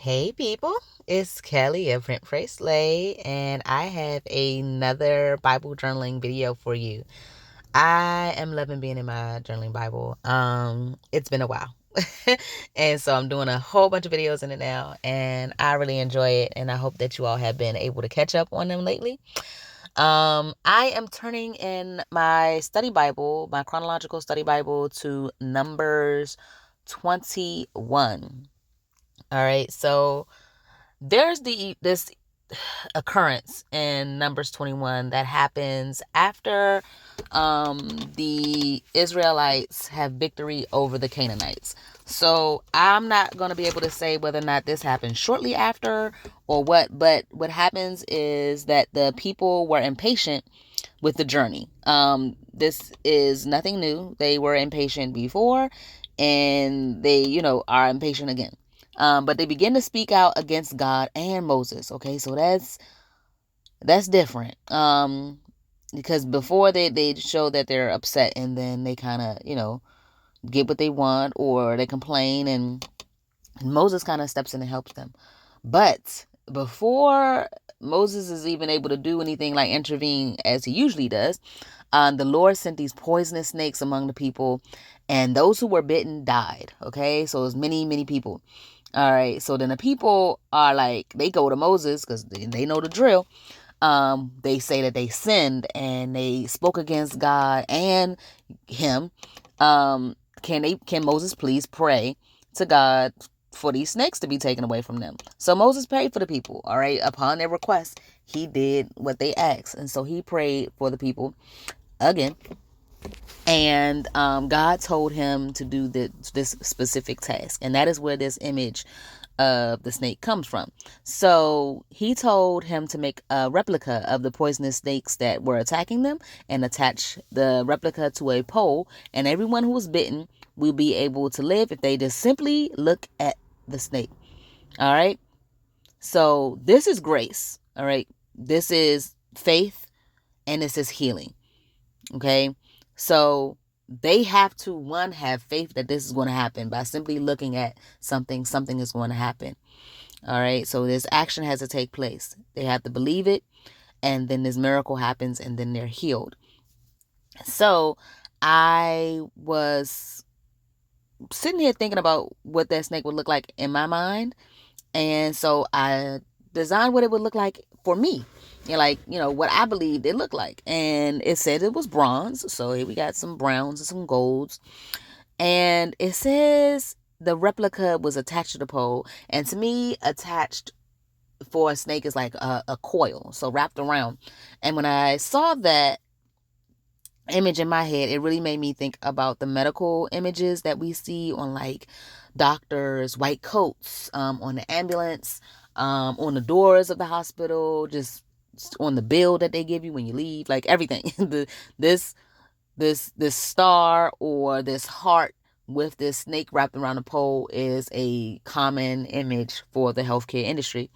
Hey people, it's Kelly of Print Pray Slay, and I have another Bible journaling video for you. I am loving being in my journaling Bible. It's been a while. And so I'm doing a whole bunch of videos in it now, and I really enjoy it, and I hope that you all have been able to catch up on them lately. I am turning in my study Bible, my chronological study Bible, to Numbers 21. All right, so there's this occurrence in Numbers 21 that happens after the Israelites have victory over the Canaanites. So I'm not going to be able to say whether or not this happened shortly after or what, but what happens is that the people were impatient with the journey. This is nothing new. They were impatient before, and they, are impatient again. But they begin to speak out against God and Moses. Okay, so that's different. Because before they show that they're upset, and then they kind of, get what they want, or they complain, and Moses kind of steps in and helps them. But before Moses is even able to do anything like intervene as he usually does, the Lord sent these poisonous snakes among the people, and those who were bitten died. Okay, so it was many, many people. All right, so then the people are like, they go to Moses because they know the drill. They say that they sinned and they spoke against God and him. Can Moses please pray to God for these snakes to be taken away from them? So Moses prayed for the people. All right, upon their request, he did what they asked, and so he prayed for the people again. And God told him to do this specific task, and that is where this image of the snake comes from. So he told him to make a replica of the poisonous snakes that were attacking them and attach the replica to a pole, and everyone who was bitten will be able to live if they just simply look at the snake. All right, so this is grace. All right, this is faith, and this is healing. Okay, so they have to, one, have faith that this is going to happen. By simply looking at something is going to happen. All right, so this action has to take place. They have to believe it, and then this miracle happens, and then they're healed. So I was sitting here thinking about what that snake would look like in my mind, and so I designed what it would look like for me. What I believed it looked like. And it said it was bronze. So here we got some browns and some golds. And it says the replica was attached to the pole. And to me, attached for a snake is like a coil. So wrapped around. And when I saw that image in my head, it really made me think about the medical images that we see on like doctors, white coats, on the ambulance, on the doors of the hospital, just on the bill that they give you when you leave, like everything. This star or this heart with this snake wrapped around a pole is a common image for the healthcare industry.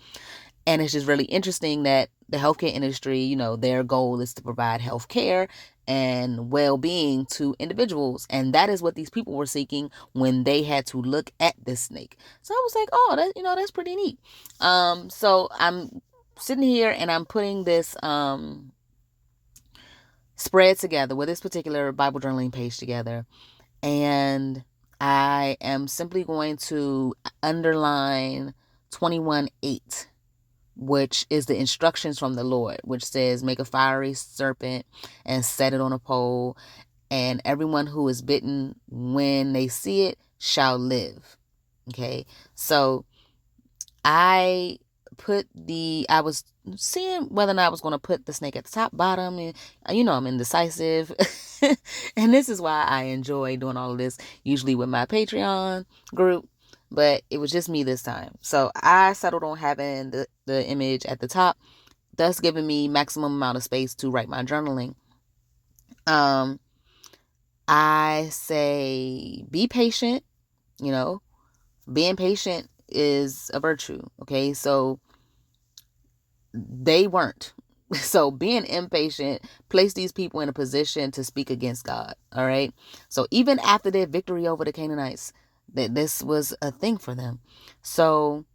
And it's just really interesting that the healthcare industry, their goal is to provide healthcare and well-being to individuals. And that is what these people were seeking when they had to look at this snake. So I was like, oh, that's pretty neat. So I'm sitting here and I'm putting this spread together with this particular Bible journaling page together. And I am simply going to underline 21:8, which is the instructions from the Lord, which says, make a fiery serpent and set it on a pole, and everyone who is bitten when they see it shall live. Okay, so I was seeing whether or not I was going to put the snake at the top, bottom, and I'm indecisive. And this is why I enjoy doing all of this, usually with my Patreon group, but it was just me this time. So I settled on having the image at the top, thus giving me maximum amount of space to write my journaling. I say be patient. Being patient is a virtue. Okay, so they weren't. So being impatient placed these people in a position to speak against God. All right, so even after their victory over the Canaanites, that this was a thing for them. So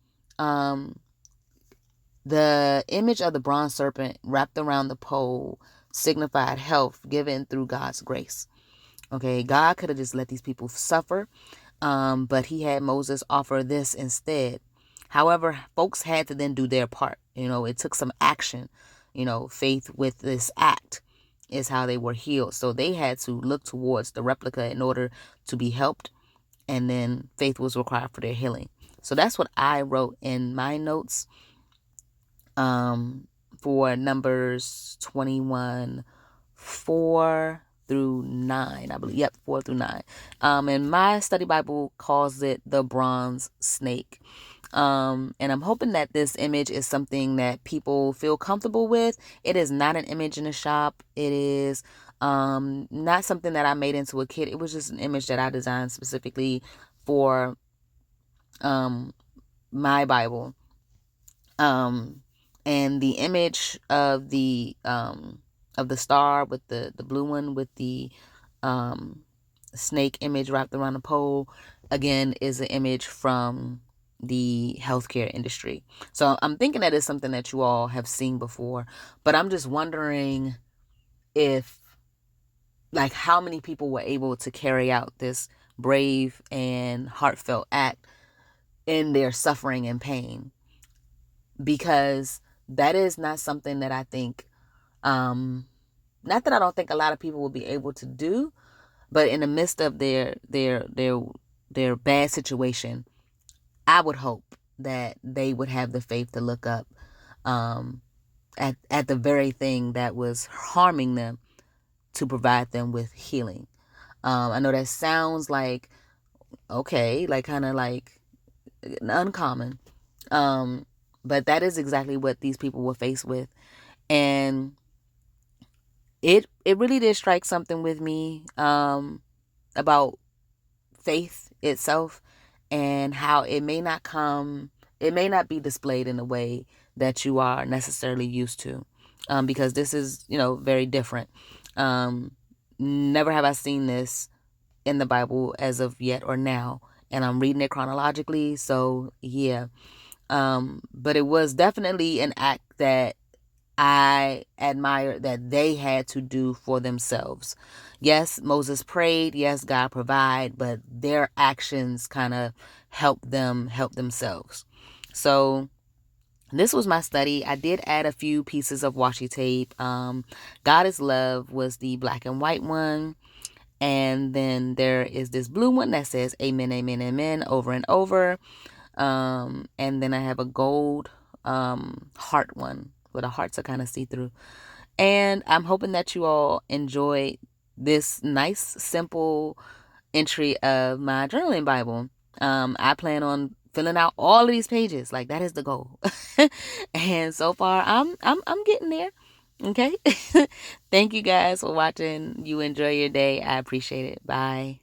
The image of the bronze serpent wrapped around the pole signified health given through God's grace. Okay, God could have just let these people suffer, but he had Moses offer this instead. However, folks had to then do their part. It took some action. Faith with this act is how they were healed. So they had to look towards the replica in order to be helped, and then faith was required for their healing. So that's what I wrote in my notes for Numbers 21, 4 through 9, I believe. Yep, 4 through 9. And my study Bible calls it the bronze snake. And I'm hoping that this image is something that people feel comfortable with. It is not an image in a shop. It is not something that I made into a kit. It was just an image that I designed specifically for my Bible. And the image of the star with the blue one with the snake image wrapped around the pole, again, is an image from the healthcare industry. So I'm thinking that is something that you all have seen before, but I'm just wondering if, like, how many people were able to carry out this brave and heartfelt act in their suffering and pain, because that is not something that I think, not that I don't think a lot of people will be able to do, but in the midst of their bad situation, I would hope that they would have the faith to look up at the very thing that was harming them to provide them with healing. I know that sounds like, okay, like kind of like uncommon, but that is exactly what these people were faced with. And it really did strike something with me about faith itself, and how it may not be displayed in a way that you are necessarily used to, because this is, very different. Never have I seen this in the Bible as of yet or now, and I'm reading it chronologically, so yeah. But it was definitely an act that I admire that they had to do for themselves. Yes, Moses prayed. Yes, God provide, but their actions kind of help them help themselves. So this was my study. I did add a few pieces of washi tape. God is Love was the black and white one. And then there is this blue one that says amen, amen, amen over and over. And then I have a gold heart one, where the hearts are kind of see-through. And I'm hoping that you all enjoy this nice, simple entry of my journaling Bible. I plan on filling out all of these pages. Like, that is the goal. And so far, I'm getting there. Okay. Thank you guys for watching. You enjoy your day. I appreciate it. Bye.